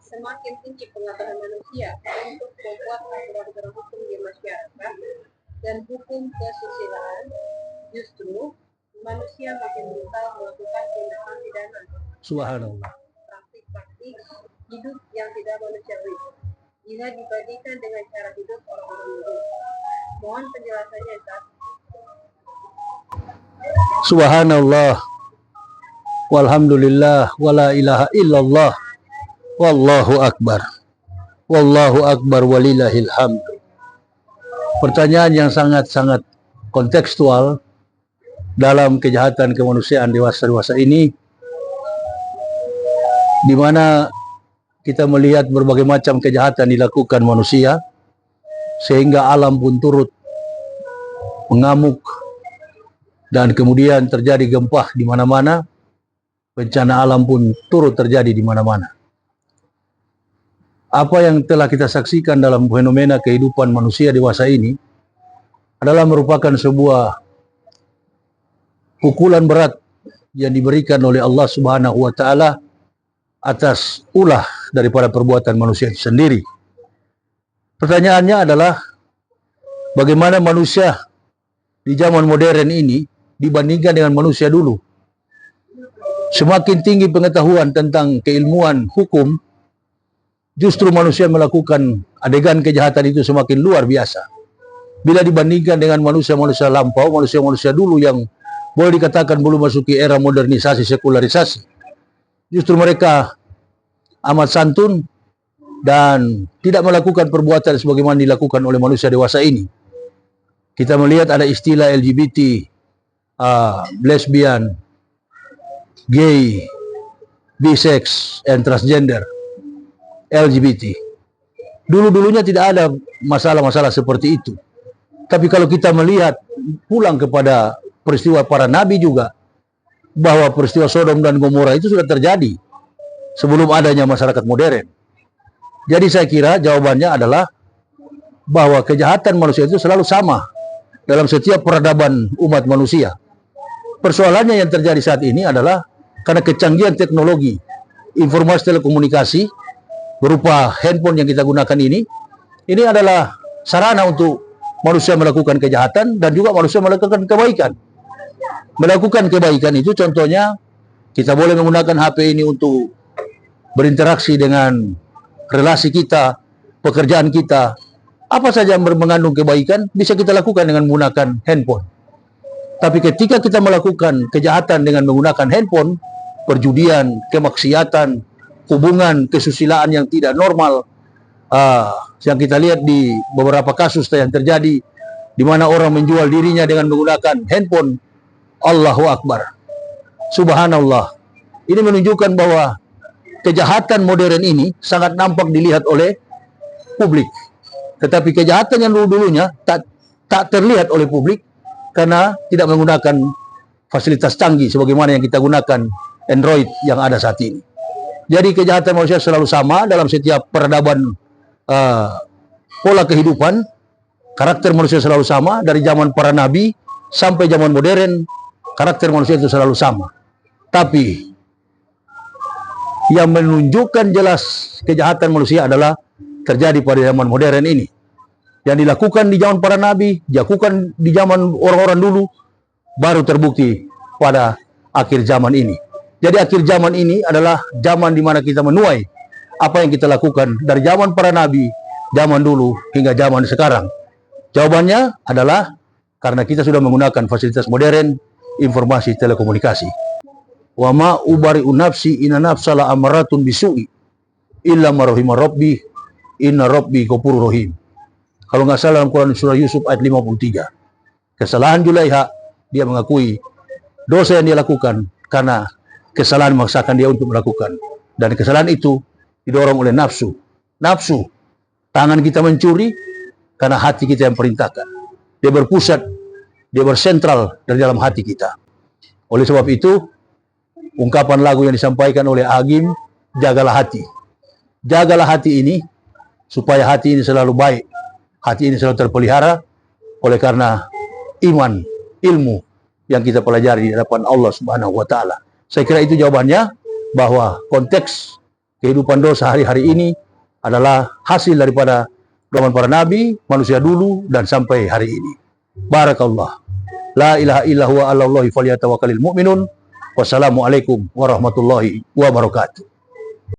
Semakin tinggi pengetahuan manusia untuk membuat aturan hukum di masyarakat dan hukum kesusilaan, justru manusia makin brutal melakukan tindakan pidana. Subhanallah. Praktik-praktik hidup yang tidak manusiawi jika dibandingkan dengan cara hidup orang-orang dulu. Mohon penjelasannya, Ustaz. Subhanallah. Walhamdulillah. Wala ilaha illallah. Wallahu akbar. Wallahu akbar walillahil hamd. Pertanyaan yang sangat-sangat kontekstual dalam kejahatan kemanusiaan dewasa ini, di mana kita melihat berbagai macam kejahatan dilakukan manusia sehingga alam pun turut mengamuk dan kemudian terjadi gempa di mana-mana, bencana alam pun turut terjadi di mana-mana. Apa yang telah kita saksikan dalam fenomena kehidupan manusia dewasa ini adalah merupakan sebuah pukulan berat yang diberikan oleh Allah Subhanahu wa taala atas ulah daripada perbuatan manusia itu sendiri. Pertanyaannya adalah bagaimana manusia di zaman modern ini dibandingkan dengan manusia dulu. Semakin tinggi pengetahuan tentang keilmuan hukum, justru manusia melakukan adegan kejahatan itu semakin luar biasa. Bila dibandingkan dengan manusia-manusia lampau, manusia-manusia dulu yang boleh dikatakan belum masuki era modernisasi, sekularisasi, justru mereka amat santun dan tidak melakukan perbuatan sebagaimana dilakukan oleh manusia dewasa ini. Kita melihat ada istilah LGBT, lesbian, gay, bisex, and transgender, LGBT. Dulu-dulunya tidak ada masalah-masalah seperti itu. Tapi kalau kita melihat pulang kepada peristiwa para nabi juga, bahwa peristiwa Sodom dan Gomora itu sudah terjadi sebelum adanya masyarakat modern. Jadi saya kira jawabannya adalah bahwa kejahatan manusia itu selalu sama dalam setiap peradaban umat manusia. Persoalannya yang terjadi saat ini adalah karena kecanggihan teknologi informasi telekomunikasi berupa handphone yang kita gunakan ini adalah sarana untuk manusia melakukan kejahatan dan juga manusia melakukan kebaikan. Melakukan kebaikan itu contohnya kita boleh menggunakan HP ini untuk berinteraksi dengan relasi kita, pekerjaan kita. Apa saja yang mengandung kebaikan bisa kita lakukan dengan menggunakan handphone. Tapi ketika kita melakukan kejahatan dengan menggunakan handphone, perjudian, kemaksiatan, hubungan kesusilaan yang tidak normal, yang kita lihat di beberapa kasus yang terjadi di mana orang menjual dirinya dengan menggunakan handphone. Allahu Akbar, Subhanallah. Ini menunjukkan bahwa kejahatan modern ini sangat nampak dilihat oleh publik, tetapi kejahatan yang dulu-dulunya tak terlihat oleh publik karena tidak menggunakan fasilitas canggih sebagaimana yang kita gunakan Android yang ada saat ini. Jadi kejahatan manusia selalu sama dalam setiap peradaban, pola kehidupan. Karakter manusia selalu sama dari zaman para nabi sampai zaman modern. Karakter manusia itu selalu sama. Tapi yang menunjukkan jelas kejahatan manusia adalah terjadi pada zaman modern ini. Yang dilakukan di zaman para nabi, dilakukan di zaman orang-orang dulu, baru terbukti pada akhir zaman ini. Jadi akhir zaman ini adalah zaman di mana kita menuai apa yang kita lakukan dari zaman para nabi, zaman dulu hingga zaman sekarang. Jawabannya adalah karena kita sudah menggunakan fasilitas modern, informasi telekomunikasi. Wa ma ubari'u nafsi inna nafsala amaratun bisu'i illa ma rahima rabbi inna rabbi ghafurur rahim. Kalau nggak salah dalam Quran surah Yusuf ayat 53. Kesalahan Julaiha, dia mengakui dosa yang dia lakukan karena kesalahan memaksakan dia untuk melakukan. Dan kesalahan itu didorong oleh nafsu. Nafsu, tangan kita mencuri karena hati kita yang perintahkan. Dia berpusat, dia bersentral dari dalam hati kita. Oleh sebab itu, ungkapan lagu yang disampaikan oleh Agim, jagalah hati. Jagalah hati ini, supaya hati ini selalu baik. Hati ini selalu terpelihara, oleh karena iman, ilmu yang kita pelajari di hadapan Allah Subhanahu wa Ta'ala. Saya kira itu jawabannya, bahwa konteks kehidupan dosa hari-hari ini adalah hasil daripada zaman para nabi, manusia dulu dan sampai hari ini. Barakallah. La ilaha illa huwa 'alallahi falyatawakkalul mu'minun. Wassalamualaikum warahmatullahi wabarakatuh.